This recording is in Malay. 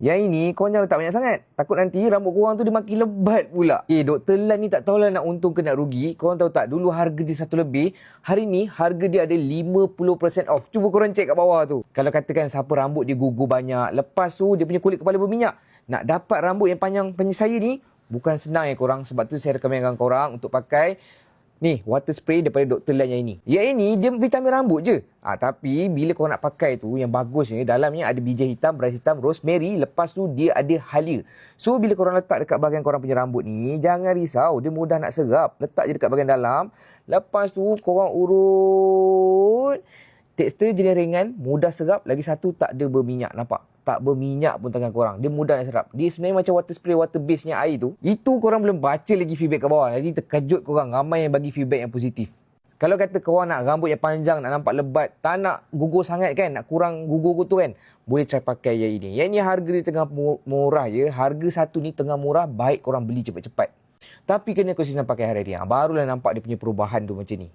Yang ini korang jangan letak banyak sangat. Takut nanti rambut korang tu dia makin lebat pula. Dr. Lan ni tak tahulah nak untung ke nak rugi. Korang tahu tak, dulu harga dia 1 lebih. Hari ni harga dia ada 50% off. Cuba korang cek kat bawah tu. Kalau katakan siapa rambut dia gugur banyak, lepas tu dia punya kulit kepala berminyak, nak dapat rambut yang panjang macam saya ni, bukan senang ya korang. Sebab tu saya rekomenkan korang untuk pakai ni, water spray daripada Dr. Lan yang ini. Yang ini, dia vitamin rambut je. Tapi, bila korang nak pakai tu, yang bagusnya, dalamnya ada bijih hitam, beras hitam, rosemary. Lepas tu, dia ada halia. So, bila korang letak dekat bahagian korang punya rambut ni, jangan risau. Dia mudah nak serap. Letak je dekat bahagian dalam. Lepas tu, korang urut. Tekstur jenis ringan, mudah serap. Lagi satu, tak ada berminyak. Nampak? Tak berminyak pun tangan korang. Dia mudah nak serap. Dia sebenarnya macam water spray, water base-nya air tu. Itu korang belum baca lagi feedback kat bawah. Lagi terkejut korang. Ramai yang bagi feedback yang positif. Kalau kata korang nak rambut yang panjang, nak nampak lebat, tak nak gugur sangat kan, nak kurang gugur tu kan, boleh try pakai yang ini. Yang ni harga dia tengah murah je. Harga satu ni tengah murah, baik korang beli cepat-cepat. Tapi kena konsisten pakai hari-hari. Barulah nampak dia punya perubahan tu macam ni.